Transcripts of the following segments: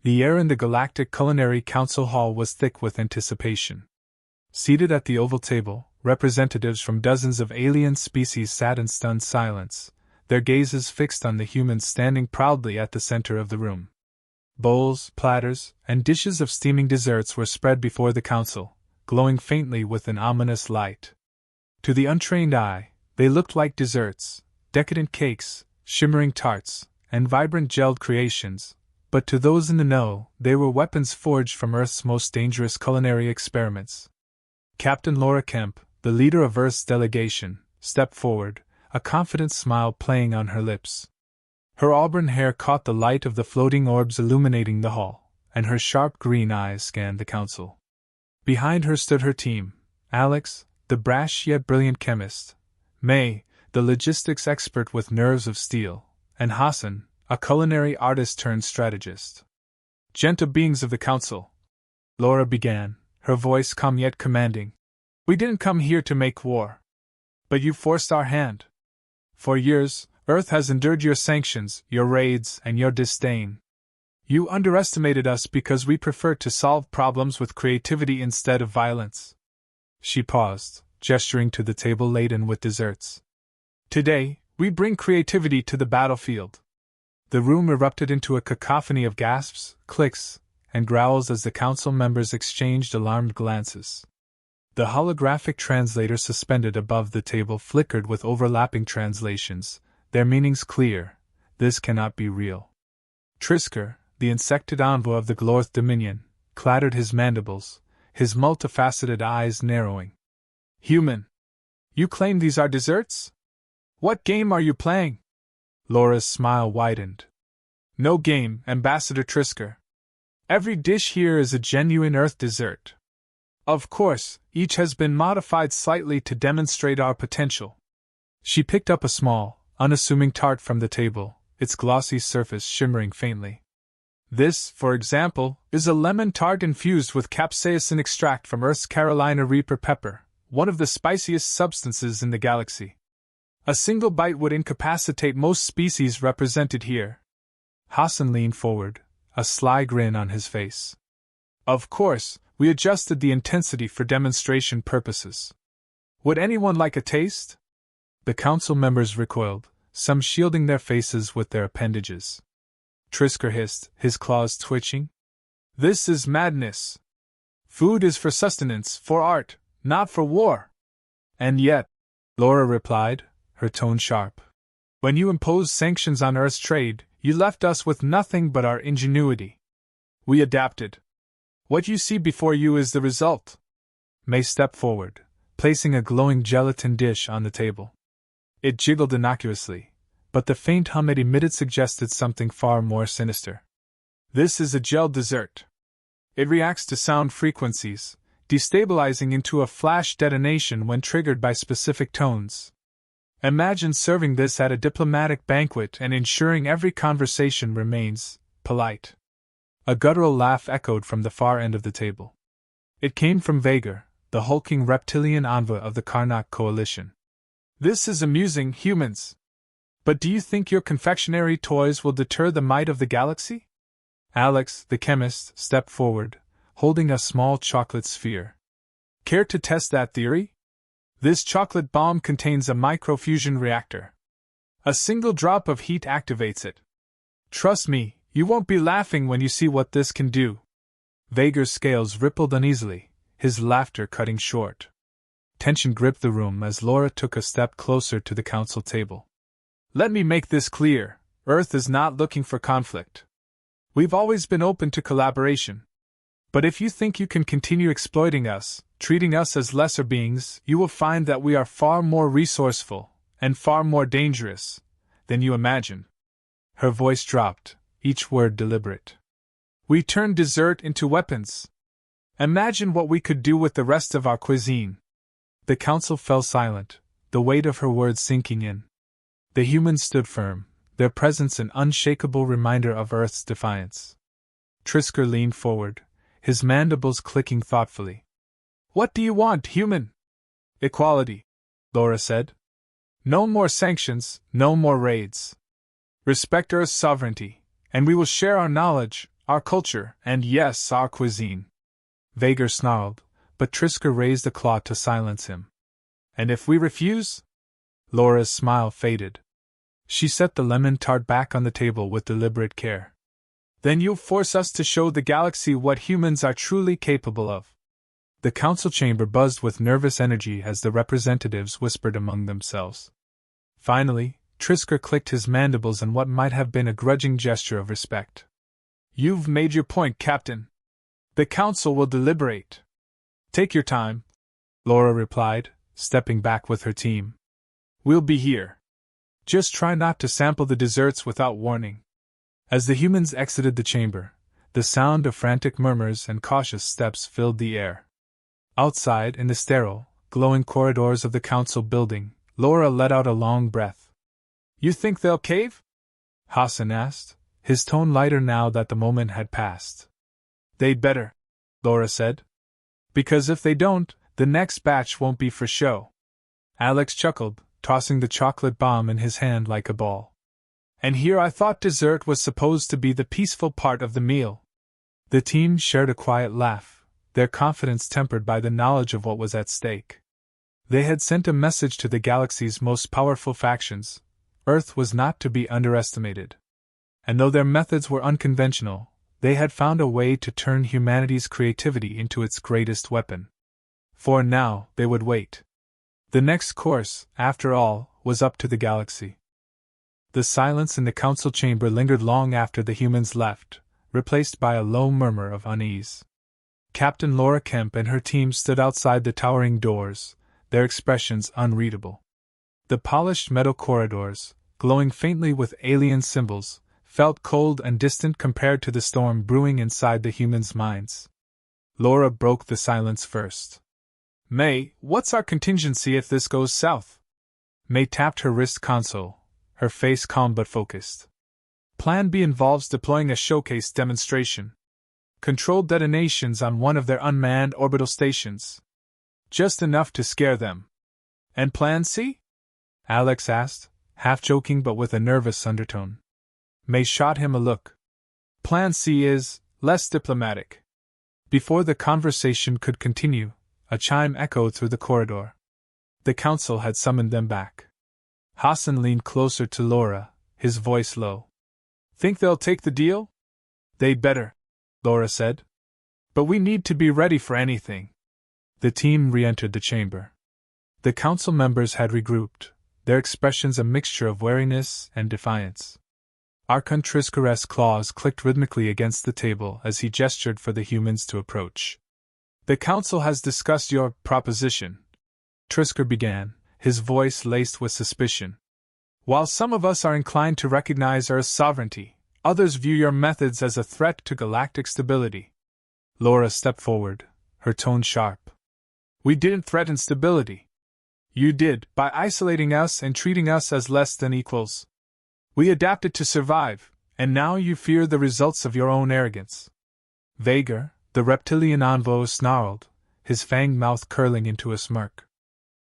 The air in the Galactic Culinary Council Hall was thick with anticipation. Seated at the oval table, representatives from dozens of alien species sat in stunned silence, their gazes fixed on the humans standing proudly at the center of the room. Bowls, platters, and dishes of steaming desserts were spread before the council, glowing faintly with an ominous light. To the untrained eye, they looked like desserts, decadent cakes, shimmering tarts, and vibrant gelled creations, but to those in the know, they were weapons forged from Earth's most dangerous culinary experiments. Captain Laura Kemp, the leader of Earth's delegation, stepped forward, a confident smile playing on her lips. Her auburn hair caught the light of the floating orbs illuminating the hall, and her sharp green eyes scanned the council. Behind her stood her team: Alex, the brash yet brilliant chemist; May, the logistics expert with nerves of steel; and Hassan, a culinary artist turned strategist. "Gentle beings of the council," Laura began, her voice calm yet commanding, "we didn't come here to make war. But you forced our hand. For years, Earth has endured your sanctions, your raids, and your disdain. You underestimated us because we preferred to solve problems with creativity instead of violence." She paused, gesturing to the table laden with desserts. "Today, we bring creativity to the battlefield." The room erupted into a cacophony of gasps, clicks, and growls as the council members exchanged alarmed glances. The holographic translator suspended above the table flickered with overlapping translations, their meanings clear. This cannot be real. Trisker, the insected envoy of the Glorth Dominion, clattered his mandibles, his multifaceted eyes narrowing. "Human! You claim these are desserts? What game are you playing?" Laura's smile widened. "No game, Ambassador Trisker. Every dish here is a genuine Earth dessert. Of course, each has been modified slightly to demonstrate our potential." She picked up a small, unassuming tart from the table, its glossy surface shimmering faintly. "This, for example, is a lemon tart infused with capsaicin extract from Earth's Carolina Reaper pepper, one of the spiciest substances in the galaxy. A single bite would incapacitate most species represented here." Hassan leaned forward, a sly grin on his face. "Of course, we adjusted the intensity for demonstration purposes. Would anyone like a taste?" The council members recoiled, some shielding their faces with their appendages. Trisker hissed, his claws twitching. "This is madness. Food is for sustenance, for art, not for war." "And yet," Laura replied, her tone sharp, "when you imposed sanctions on Earth's trade, you left us with nothing but our ingenuity. We adapted. What you see before you is the result." May stepped forward, placing a glowing gelatin dish on the table. It jiggled innocuously, but the faint hum it emitted suggested something far more sinister. "This is a gel dessert. It reacts to sound frequencies, destabilizing into a flash detonation when triggered by specific tones. Imagine serving this at a diplomatic banquet and ensuring every conversation remains polite." A guttural laugh echoed from the far end of the table. It came from Vager, the hulking reptilian envoy of the Karnak coalition. "This is amusing, humans. But do you think your confectionery toys will deter the might of the galaxy?" Alex, the chemist, stepped forward, holding a small chocolate sphere. "Care to test that theory? This chocolate bomb contains a microfusion reactor. A single drop of heat activates it. Trust me, you won't be laughing when you see what this can do." Vager's scales rippled uneasily, his laughter cutting short. Tension gripped the room as Laura took a step closer to the council table. "Let me make this clear, Earth is not looking for conflict. We've always been open to collaboration. But if you think you can continue exploiting us, treating us as lesser beings, you will find that we are far more resourceful, and far more dangerous, than you imagine." Her voice dropped, each word deliberate. "We turned dessert into weapons. Imagine what we could do with the rest of our cuisine." The council fell silent, the weight of her words sinking in. The humans stood firm, their presence an unshakable reminder of Earth's defiance. Trisker leaned forward, his mandibles clicking thoughtfully. "What do you want, human?" "Equality," Laura said. "No more sanctions, no more raids. Respect Earth's sovereignty, and we will share our knowledge, our culture, and yes, our cuisine. Vager snarled, but Trisker raised a claw to silence him. And if we refuse? Laura's smile faded. She set the lemon tart back on the table with deliberate care. Then you'll force us to show the galaxy what humans are truly capable of. The council chamber buzzed with nervous energy as the representatives whispered among themselves. Finally, Trisker clicked his mandibles in what might have been a grudging gesture of respect. You've made your point, Captain. The council will deliberate. Take your time, Laura replied, stepping back with her team. We'll be here. Just try not to sample the desserts without warning. As the humans exited the chamber, the sound of frantic murmurs and cautious steps filled the air. Outside, in the sterile, glowing corridors of the council building, Laura let out a long breath. You think they'll cave? Hassan asked, his tone lighter now that the moment had passed. They'd better, Laura said. Because if they don't, the next batch won't be for show. Alex chuckled, tossing the chocolate bomb in his hand like a ball. And here I thought dessert was supposed to be the peaceful part of the meal. The team shared a quiet laugh, their confidence tempered by the knowledge of what was at stake. They had sent a message to the galaxy's most powerful factions. Earth was not to be underestimated. And though their methods were unconventional, they had found a way to turn humanity's creativity into its greatest weapon. For now, they would wait. The next course, after all, was up to the galaxy. The silence in the council chamber lingered long after the humans left, replaced by a low murmur of unease. Captain Laura Kemp and her team stood outside the towering doors, their expressions unreadable. The polished metal corridors, glowing faintly with alien symbols, felt cold and distant compared to the storm brewing inside the humans' minds. Laura broke the silence first. May, what's our contingency if this goes south? May tapped her wrist console, her face calm but focused. Plan B involves deploying a showcase demonstration. Controlled detonations on one of their unmanned orbital stations. Just enough to scare them. And Plan C? Alex asked, half joking but with a nervous undertone. May shot him a look. Plan C is less diplomatic. Before the conversation could continue, a chime echoed through the corridor. The council had summoned them back. Hassan leaned closer to Laura, his voice low. Think they'll take the deal? They'd better, Laura said. But we need to be ready for anything. The team re-entered the chamber. The council members had regrouped, their expressions a mixture of wariness and defiance. Archon Trisker's claws clicked rhythmically against the table as he gestured for the humans to approach. The council has discussed your proposition, Trisker began, his voice laced with suspicion. While some of us are inclined to recognize Earth's sovereignty, others view your methods as a threat to galactic stability. Laura stepped forward, her tone sharp. We didn't threaten stability. You did, by isolating us and treating us as less than equals. We adapted to survive, and now you fear the results of your own arrogance. Vager, the reptilian envoy, snarled, his fanged mouth curling into a smirk.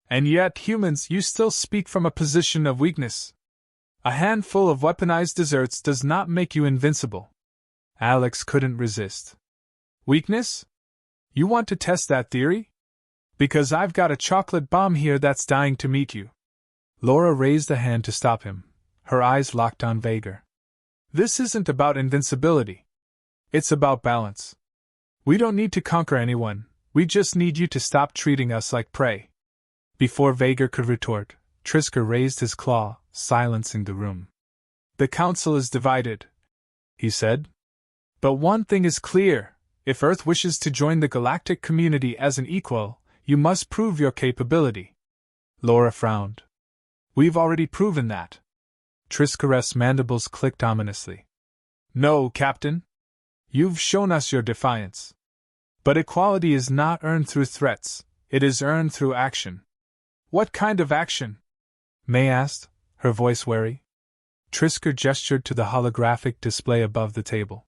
And yet, humans, you still speak from a position of weakness. A handful of weaponized desserts does not make you invincible. Alex couldn't resist. Weakness? You want to test that theory? Because I've got a chocolate bomb here that's dying to meet you. Laura raised a hand to stop him, her eyes locked on Vager. This isn't about invincibility. It's about balance. We don't need to conquer anyone, we just need you to stop treating us like prey. Before Vager could retort, Trisker raised his claw, silencing the room. The council is divided, he said. But one thing is clear, if Earth wishes to join the galactic community as an equal, you must prove your capability. Laura frowned. We've already proven that. Trisker's mandibles clicked ominously. No, Captain. You've shown us your defiance. But equality is not earned through threats, it is earned through action. What kind of action? May asked, her voice wary. Trisker gestured to the holographic display above the table.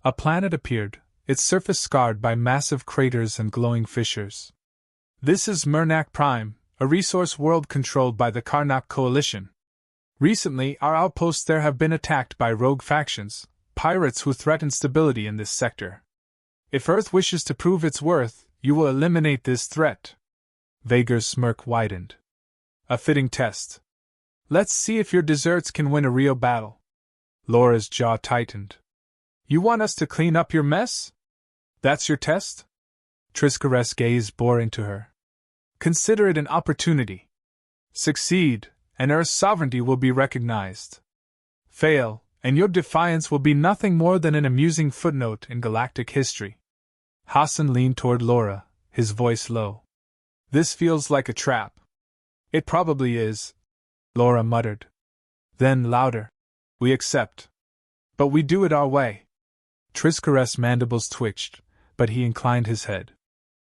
A planet appeared, its surface scarred by massive craters and glowing fissures. This is Murnak Prime, a resource world controlled by the Karnak Coalition. Recently, our outposts there have been attacked by rogue factions, pirates who threaten stability in this sector. If Earth wishes to prove its worth, you will eliminate this threat. Vager's smirk widened. A fitting test. Let's see if your deserts can win a real battle. Laura's jaw tightened. You want us to clean up your mess? That's your test? Triscare's gaze bore into her. Consider it an opportunity. Succeed, and Earth's sovereignty will be recognized. Fail, and your defiance will be nothing more than an amusing footnote in galactic history. Hassan leaned toward Laura, his voice low. This feels like a trap. It probably is, Laura muttered. Then louder. We accept. But we do it our way. Triscare's mandibles twitched, but he inclined his head.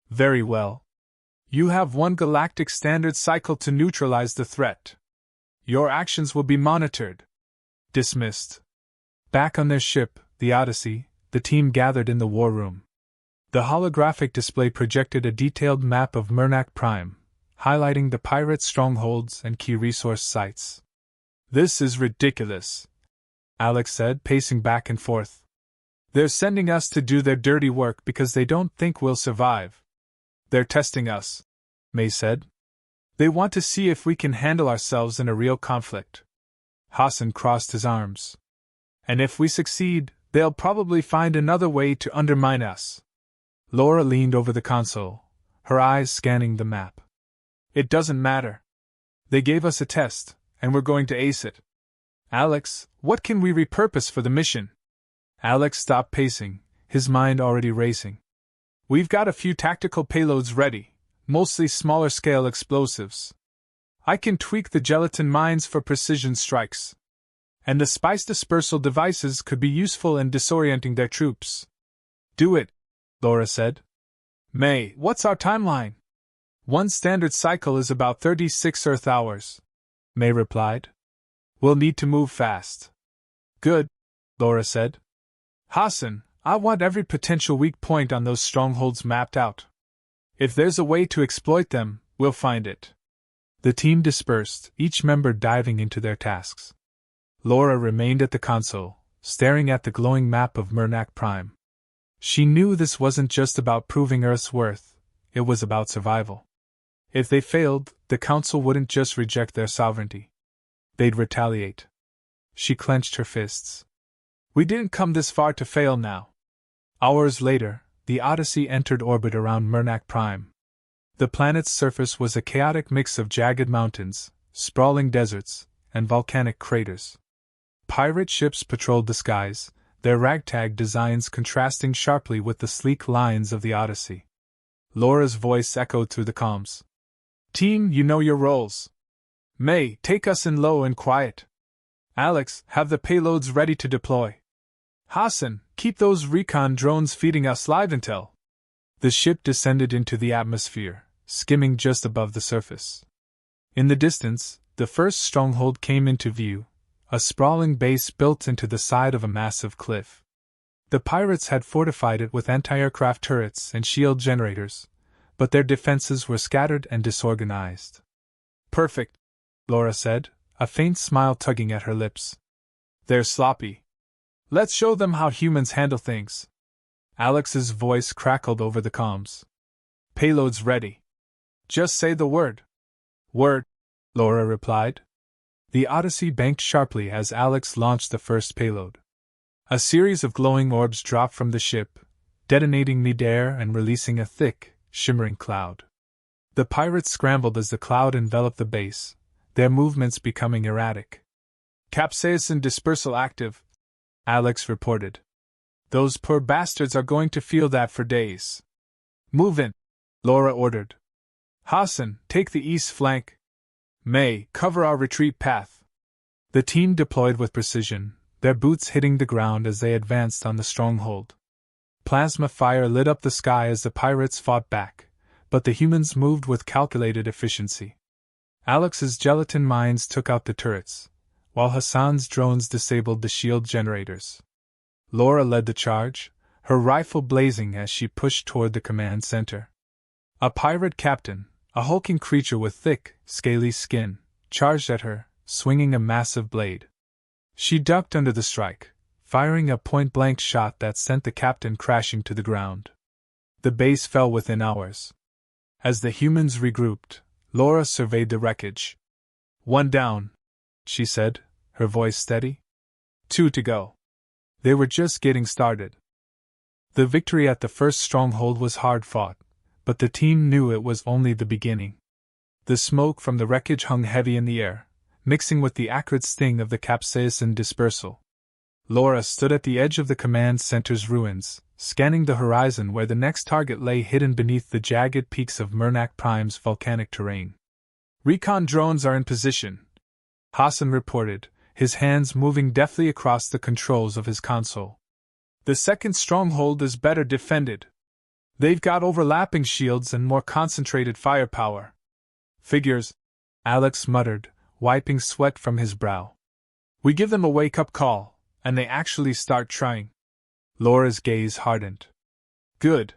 Very well. You have one galactic standard cycle to neutralize the threat. Your actions will be monitored. Dismissed. Back on their ship, the Odyssey, the team gathered in the war room. The holographic display projected a detailed map of Murnak Prime, highlighting the pirate strongholds and key resource sites. This is ridiculous, Alex said, pacing back and forth. They're sending us to do their dirty work because they don't think we'll survive. They're testing us, May said. They want to see if we can handle ourselves in a real conflict. Hassan crossed his arms. And if we succeed, they'll probably find another way to undermine us. Laura leaned over the console, her eyes scanning the map. It doesn't matter. They gave us a test, and we're going to ace it. Alex, what can we repurpose for the mission? Alex stopped pacing, his mind already racing. We've got a few tactical payloads ready, mostly smaller-scale explosives. I can tweak the gelatin mines for precision strikes. And the spice dispersal devices could be useful in disorienting their troops. Do it, Laura said. May, what's our timeline? One standard cycle is about 36 Earth hours, May replied. We'll need to move fast. Good, Laura said. Hassan, I want every potential weak point on those strongholds mapped out. If there's a way to exploit them, we'll find it. The team dispersed, each member diving into their tasks. Laura remained at the console, staring at the glowing map of Murnak Prime. She knew this wasn't just about proving Earth's worth, it was about survival. If they failed, the Council wouldn't just reject their sovereignty. They'd retaliate. She clenched her fists. We didn't come this far to fail now. Hours later, the Odyssey entered orbit around Murnak Prime. The planet's surface was a chaotic mix of jagged mountains, sprawling deserts, and volcanic craters. Pirate ships patrolled the skies, their ragtag designs contrasting sharply with the sleek lines of the Odyssey. Laura's voice echoed through the comms. Team, you know your roles. May, take us in low and quiet. Alex, have the payloads ready to deploy. Hassan, keep those recon drones feeding us live intel. The ship descended into the atmosphere, skimming just above the surface. In the distance, the first stronghold came into view, a sprawling base built into the side of a massive cliff. The pirates had fortified it with anti-aircraft turrets and shield generators, but their defenses were scattered and disorganized. Perfect, Laura said, a faint smile tugging at her lips. They're sloppy. Let's show them how humans handle things. Alex's voice crackled over the comms. Payloads ready. Just say the word. Word, Laura replied. The Odyssey banked sharply as Alex launched the first payload. A series of glowing orbs dropped from the ship, detonating mid-air and releasing a thick, shimmering cloud. The pirates scrambled as the cloud enveloped the base, their movements becoming erratic. Capsaicin dispersal active, Alex reported. Those poor bastards are going to feel that for days. Move in, Laura ordered. Hassan, take the east flank. May, cover our retreat path. The team deployed with precision, their boots hitting the ground as they advanced on the stronghold. Plasma fire lit up the sky as the pirates fought back, but the humans moved with calculated efficiency. Alex's gelatin mines took out the turrets, while Hassan's drones disabled the shield generators. Laura led the charge, her rifle blazing as she pushed toward the command center. A pirate captain, a hulking creature with thick, scaly skin, charged at her, swinging a massive blade. She ducked under the strike, firing a point-blank shot that sent the captain crashing to the ground. The base fell within hours. As the humans regrouped, Laura surveyed the wreckage. "One down," she said, her voice steady. "Two to go." They were just getting started. The victory at the first stronghold was hard-fought, but the team knew it was only the beginning. The smoke from the wreckage hung heavy in the air, mixing with the acrid sting of the capsaicin dispersal. Laura stood at the edge of the command center's ruins, scanning the horizon where the next target lay hidden beneath the jagged peaks of Murnak Prime's volcanic terrain. "Recon drones are in position," Hassan reported, his hands moving deftly across the controls of his console. "The second stronghold is better defended. They've got overlapping shields and more concentrated firepower." "Figures," Alex muttered, wiping sweat from his brow. "We give them a wake-up call, and they actually start trying." Laura's gaze hardened. "Good.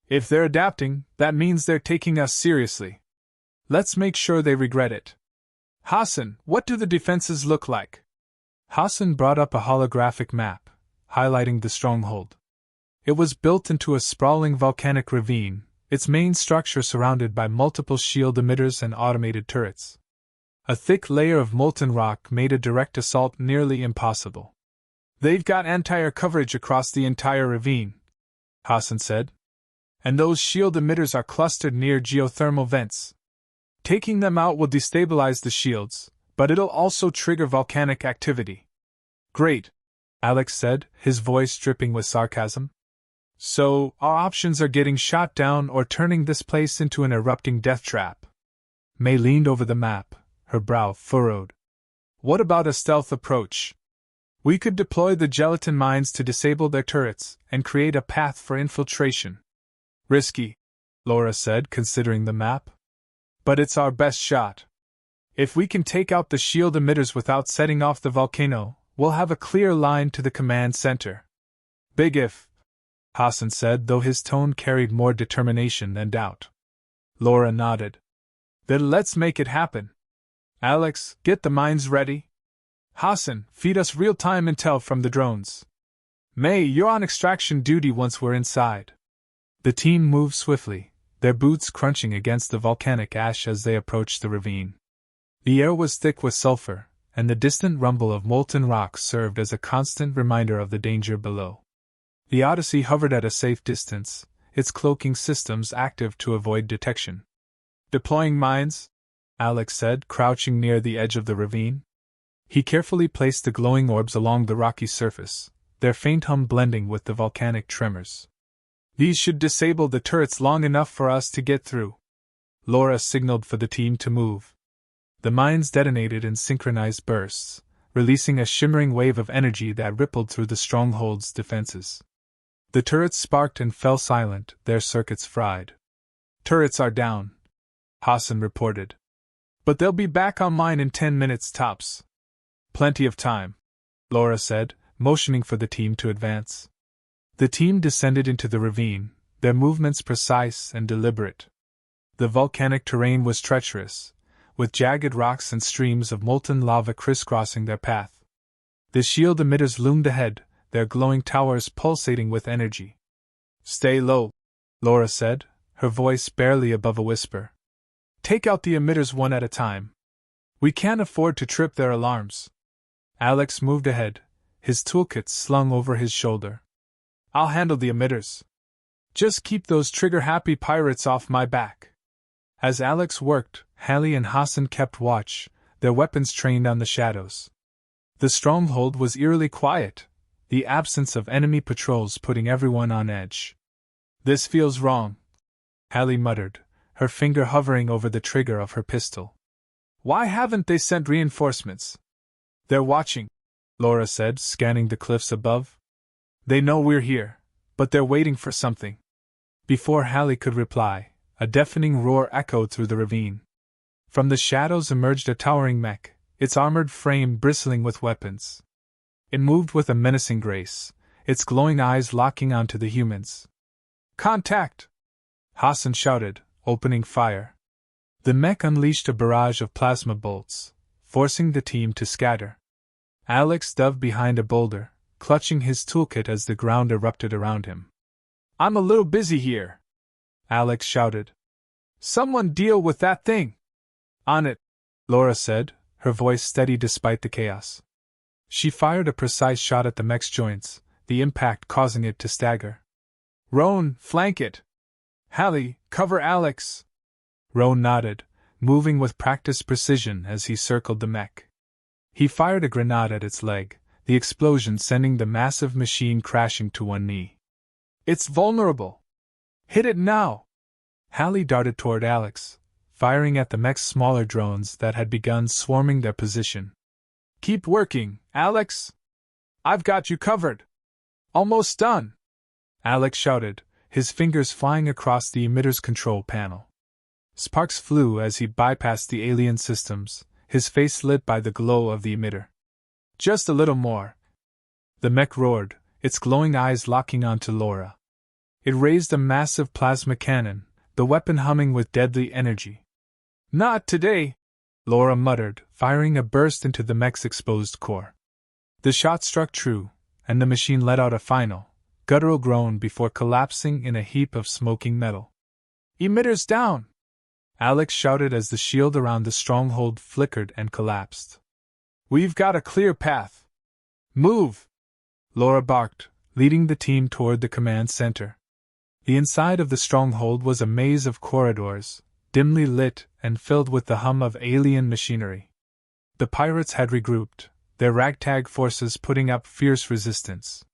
If they're adapting, that means they're taking us seriously. Let's make sure they regret it. Hassan, what do the defenses look like?" Hassan brought up a holographic map, highlighting the stronghold. It was built into a sprawling volcanic ravine, its main structure surrounded by multiple shield emitters and automated turrets. A thick layer of molten rock made a direct assault nearly impossible. "They've got anti-air coverage across the entire ravine," Hassan said. "And those shield emitters are clustered near geothermal vents. Taking them out will destabilize the shields, but it'll also trigger volcanic activity." "Great," Alex said, his voice dripping with sarcasm. "So, our options are getting shot down or turning this place into an erupting death trap." May leaned over the map, her brow furrowed. "What about a stealth approach? We could deploy the gelatin mines to disable their turrets and create a path for infiltration." "Risky," Laura said, considering the map. "But it's our best shot. If we can take out the shield emitters without setting off the volcano, we'll have a clear line to the command center." "Big if," Hassan said, though his tone carried more determination than doubt. Laura nodded. "Then let's make it happen. Alex, get the mines ready. Hassan, feed us real-time intel from the drones. May, you're on extraction duty once we're inside." The team moved swiftly, their boots crunching against the volcanic ash as they approached the ravine. The air was thick with sulfur, and the distant rumble of molten rock served as a constant reminder of the danger below. The Odyssey hovered at a safe distance, its cloaking systems active to avoid detection. "Deploying mines?" Alex said, crouching near the edge of the ravine. He carefully placed the glowing orbs along the rocky surface, their faint hum blending with the volcanic tremors. "These should disable the turrets long enough for us to get through." Laura signaled for the team to move. The mines detonated in synchronized bursts, releasing a shimmering wave of energy that rippled through the stronghold's defenses. The turrets sparked and fell silent, their circuits fried. "Turrets are down," Hassan reported. "But they'll be back online in 10 minutes tops." "Plenty of time," Laura said, motioning for the team to advance. The team descended into the ravine, their movements precise and deliberate. The volcanic terrain was treacherous, with jagged rocks and streams of molten lava crisscrossing their path. The shield emitters loomed ahead, their glowing towers pulsating with energy. "Stay low," Laura said, her voice barely above a whisper. "Take out the emitters one at a time. We can't afford to trip their alarms." Alex moved ahead, his toolkit slung over his shoulder. "I'll handle the emitters. Just keep those trigger-happy pirates off my back." As Alex worked, Hallie and Hassan kept watch, their weapons trained on the shadows. The stronghold was eerily quiet, the absence of enemy patrols putting everyone on edge. "This feels wrong," Hallie muttered, her finger hovering over the trigger of her pistol. "Why haven't they sent reinforcements?" "They're watching," Laura said, scanning the cliffs above. "They know we're here, but they're waiting for something." Before Hallie could reply, a deafening roar echoed through the ravine. From the shadows emerged a towering mech, its armored frame bristling with weapons. It moved with a menacing grace, its glowing eyes locking onto the humans. "Contact!" Hassan shouted, opening fire. The mech unleashed a barrage of plasma bolts, forcing the team to scatter. Alex dove behind a boulder, clutching his toolkit as the ground erupted around him. "I'm a little busy here," Alex shouted. "Someone deal with that thing!" "On it," Laura said, her voice steady despite the chaos. She fired a precise shot at the mech's joints, the impact causing it to stagger. "Roan, flank it! Hallie, cover Alex!" Roan nodded, moving with practiced precision as he circled the mech. He fired a grenade at its leg, the explosion sending the massive machine crashing to one knee. "It's vulnerable! Hit it now!" Hallie darted toward Alex, firing at the mech's smaller drones that had begun swarming their position. "Keep working, Alex! I've got you covered! Almost done!" Alex shouted, his fingers flying across the emitter's control panel. Sparks flew as he bypassed the alien systems, his face lit by the glow of the emitter. "Just a little more!" The mech roared, its glowing eyes locking onto Laura. It raised a massive plasma cannon, the weapon humming with deadly energy. "Not today!" Laura muttered, firing a burst into the mech's exposed core. The shot struck true, and the machine let out a final, guttural groan before collapsing in a heap of smoking metal. "Emitters down!" Alex shouted as the shield around the stronghold flickered and collapsed. "We've got a clear path. Move!" Laura barked, leading the team toward the command center. The inside of the stronghold was a maze of corridors, dimly lit and filled with the hum of alien machinery. The pirates had regrouped, their ragtag forces putting up fierce resistance.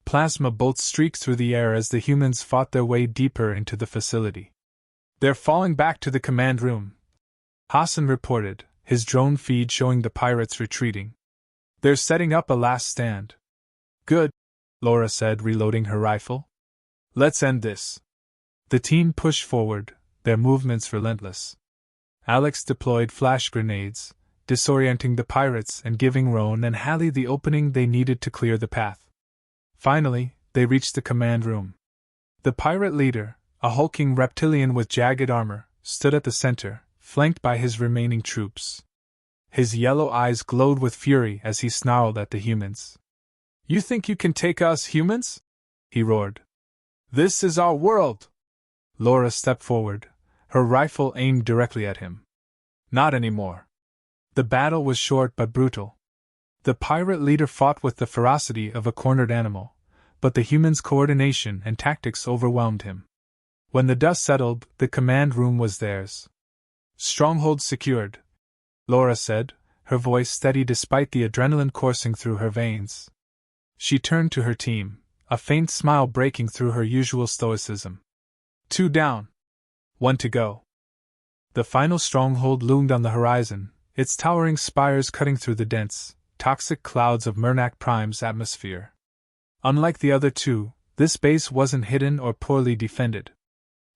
Plasma bolts streaked through the air as the humans fought their way deeper into the facility. "They're falling back to the command room," Hassan reported, his drone feed showing the pirates retreating. "They're setting up a last stand." "Good," Laura said, reloading her rifle. "Let's end this." The team pushed forward, their movements relentless. Alex deployed flash grenades, disorienting the pirates and giving Roan and Hallie the opening they needed to clear the path. Finally, they reached the command room. The pirate leader, a hulking reptilian with jagged armor, stood at the center, flanked by his remaining troops. His yellow eyes glowed with fury as he snarled at the humans. "You think you can take us humans?" he roared. "This is our world!" Laura stepped forward, her rifle aimed directly at him. "Not anymore." The battle was short but brutal. The pirate leader fought with the ferocity of a cornered animal, but the humans' coordination and tactics overwhelmed him. When the dust settled, the command room was theirs. "Stronghold secured," Laura said, her voice steady despite the adrenaline coursing through her veins. She turned to her team, a faint smile breaking through her usual stoicism. "2 down. 1 to go." The final stronghold loomed on the horizon, its towering spires cutting through the dense, toxic clouds of Murnak Prime's atmosphere. Unlike the other two, this base wasn't hidden or poorly defended.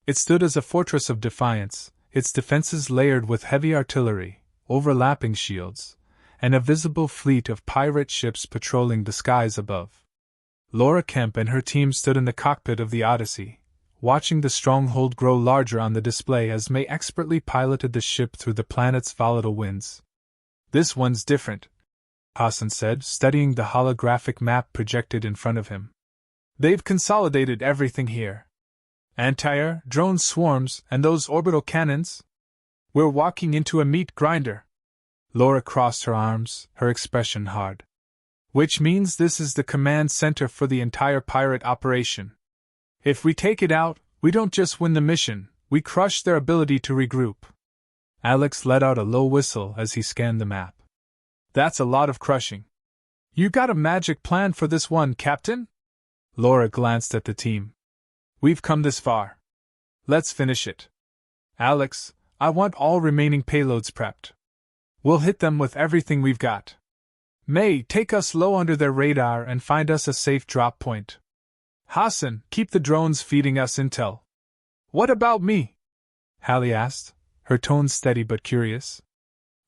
It stood as a fortress of defiance, its defenses layered with heavy artillery, overlapping shields, and a visible fleet of pirate ships patrolling the skies above. Laura Kemp and her team stood in the cockpit of the Odyssey, watching the stronghold grow larger on the display as May expertly piloted the ship through the planet's volatile winds. "This one's different," Hassan said, studying the holographic map projected in front of him. "They've consolidated everything here. Anti-air, drone swarms, and those orbital cannons? We're walking into a meat grinder." Laura crossed her arms, her expression hard. "Which means this is the command center for the entire pirate operation. If we take it out, we don't just win the mission, we crush their ability to regroup." Alex let out a low whistle as he scanned the map. "That's a lot of crushing. You got a magic plan for this one, Captain?" Laura glanced at the team. "We've come this far. Let's finish it. Alex, I want all remaining payloads prepped. We'll hit them with everything we've got. May, take us low under their radar and find us a safe drop point. Hassan, keep the drones feeding us intel." "What about me?" Hallie asked, her tone steady but curious.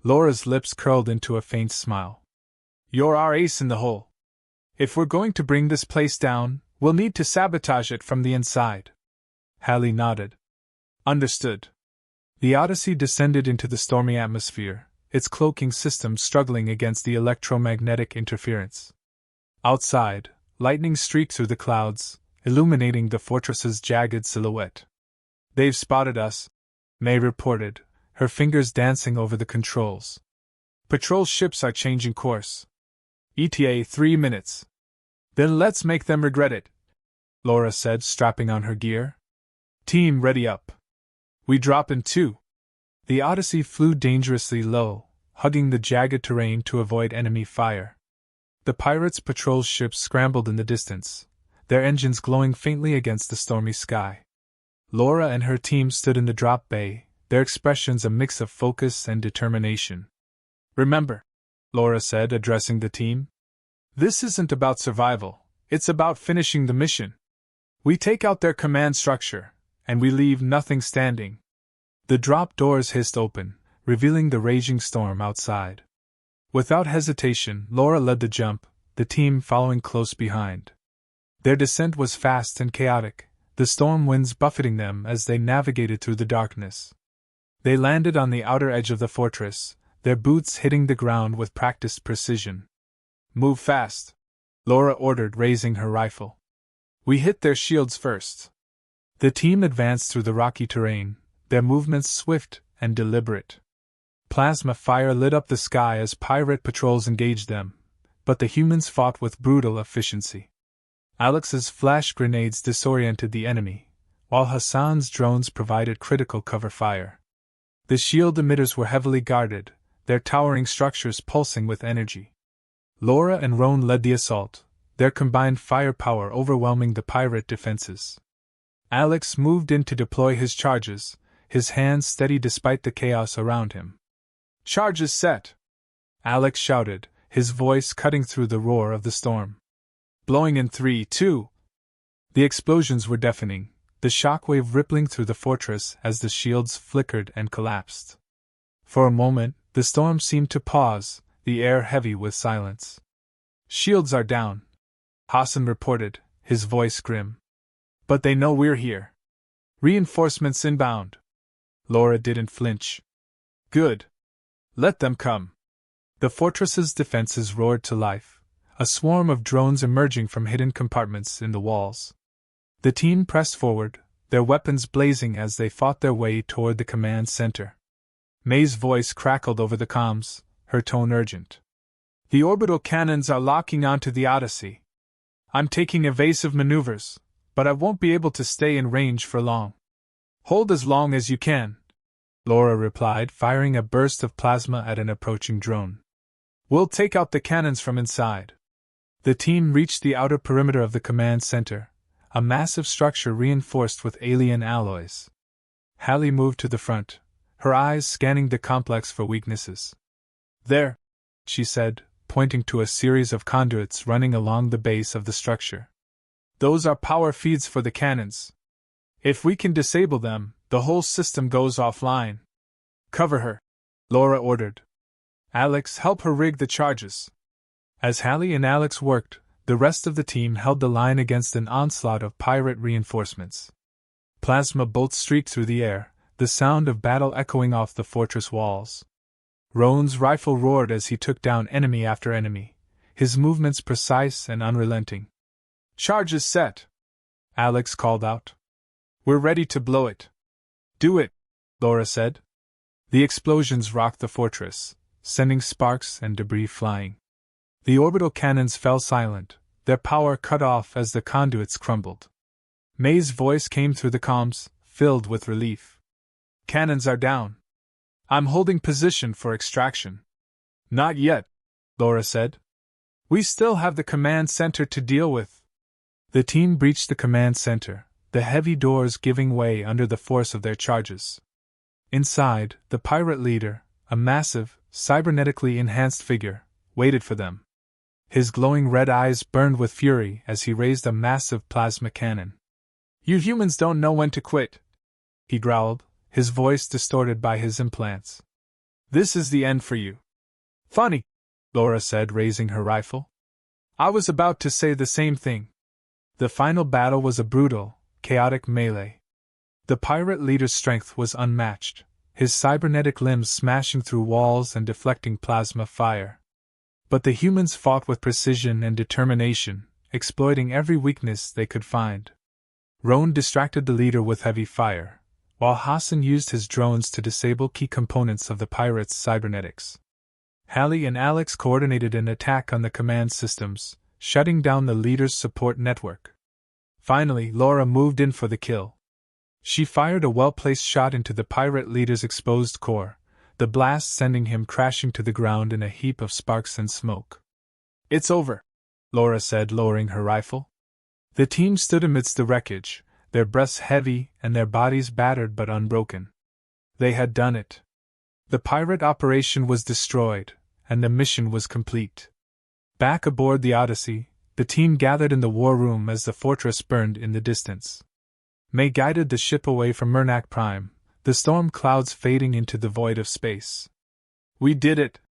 Laura's lips curled into a faint smile. "You're our ace in the hole. If we're going to bring this place down, we'll need to sabotage it from the inside." Hallie nodded. "Understood." The Odyssey descended into the stormy atmosphere, its cloaking system struggling against the electromagnetic interference. Outside, lightning streaked through the clouds, illuminating the fortress's jagged silhouette. "They've spotted us," May reported, her fingers dancing over the controls. "Patrol ships are changing course. ETA 3 minutes. Then let's make them regret it," Laura said, strapping on her gear. "Team, ready up. We drop in 2. The Odyssey flew dangerously low, hugging the jagged terrain to avoid enemy fire. The pirates' patrol ships scrambled in the distance, their engines glowing faintly against the stormy sky. Laura and her team stood in the drop bay, their expressions a mix of focus and determination. "Remember," Laura said, addressing the team, "this isn't about survival, it's about finishing the mission. We take out their command structure, and we leave nothing standing." The drop doors hissed open, revealing the raging storm outside. Without hesitation, Laura led the jump, the team following close behind. Their descent was fast and chaotic, the storm winds buffeting them as they navigated through the darkness. They landed on the outer edge of the fortress, their boots hitting the ground with practiced precision. "Move fast," Laura ordered, raising her rifle. "We hit their shields first." The team advanced through the rocky terrain, their movements swift and deliberate. Plasma fire lit up the sky as pirate patrols engaged them, but the humans fought with brutal efficiency. Alex's flash grenades disoriented the enemy, while Hassan's drones provided critical cover fire. The shield emitters were heavily guarded, their towering structures pulsing with energy. Laura and Roan led the assault, their combined firepower overwhelming the pirate defenses. Alex moved in to deploy his charges, his hands steady despite the chaos around him. "Charges set!" Alex shouted, his voice cutting through the roar of the storm. "Blowing in 3, 2. The explosions were deafening, the shockwave rippling through the fortress as the shields flickered and collapsed. For a moment, the storm seemed to pause, the air heavy with silence. "Shields are down," Hassan reported, his voice grim. "But they know we're here. Reinforcements inbound." Laura didn't flinch. "Good. Let them come." The fortress's defenses roared to life, a swarm of drones emerging from hidden compartments in the walls. The team pressed forward, their weapons blazing as they fought their way toward the command center. May's voice crackled over the comms, her tone urgent. "The orbital cannons are locking onto the Odyssey. I'm taking evasive maneuvers, but I won't be able to stay in range for long." "Hold as long as you can," Laura replied, firing a burst of plasma at an approaching drone. "We'll take out the cannons from inside." The team reached the outer perimeter of the command center, a massive structure reinforced with alien alloys. Hallie moved to the front, her eyes scanning the complex for weaknesses. "There," she said, pointing to a series of conduits running along the base of the structure. "Those are power feeds for the cannons. If we can disable them, the whole system goes offline." "Cover her," Laura ordered. "Alex, help her rig the charges." As Hallie and Alex worked, the rest of the team held the line against an onslaught of pirate reinforcements. Plasma bolts streaked through the air, the sound of battle echoing off the fortress walls. Roan's rifle roared as he took down enemy after enemy, his movements precise and unrelenting. "Charges set," Alex called out. "We're ready to blow it." "Do it," Laura said. The explosions rocked the fortress, sending sparks and debris flying. The orbital cannons fell silent, their power cut off as the conduits crumbled. May's voice came through the comms, filled with relief. "Cannons are down. I'm holding position for extraction." "Not yet," Laura said. "We still have the command center to deal with." The team breached the command center, the heavy doors giving way under the force of their charges. Inside, the pirate leader, a massive, cybernetically enhanced figure, waited for them. His glowing red eyes burned with fury as he raised a massive plasma cannon. "You humans don't know when to quit," he growled, his voice distorted by his implants. "This is the end for you." "Funny," Laura said, raising her rifle. "I was about to say the same thing." The final battle was a brutal, chaotic melee. The pirate leader's strength was unmatched, his cybernetic limbs smashing through walls and deflecting plasma fire. But the humans fought with precision and determination, exploiting every weakness they could find. Roan distracted the leader with heavy fire, while Hassan used his drones to disable key components of the pirates' cybernetics. Hallie and Alex coordinated an attack on the command systems, shutting down the leader's support network. Finally, Laura moved in for the kill. She fired a well-placed shot into the pirate leader's exposed core, the blast sending him crashing to the ground in a heap of sparks and smoke. "It's over," Laura said, lowering her rifle. The team stood amidst the wreckage, their breaths heavy and their bodies battered but unbroken. They had done it. The pirate operation was destroyed, and the mission was complete. Back aboard the Odyssey, the team gathered in the war room as the fortress burned in the distance. May guided the ship away from Murnak Prime, the storm clouds fading into the void of space. "We did it,"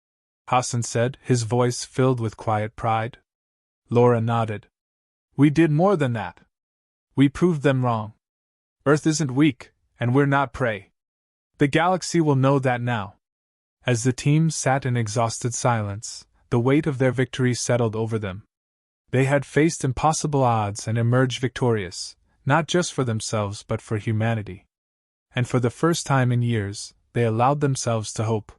Hassan said, his voice filled with quiet pride. Laura nodded. "We did more than that. We proved them wrong. Earth isn't weak, and we're not prey. The galaxy will know that now." As the team sat in exhausted silence, the weight of their victory settled over them. They had faced impossible odds and emerged victorious, not just for themselves but for humanity. And for the first time in years, they allowed themselves to hope.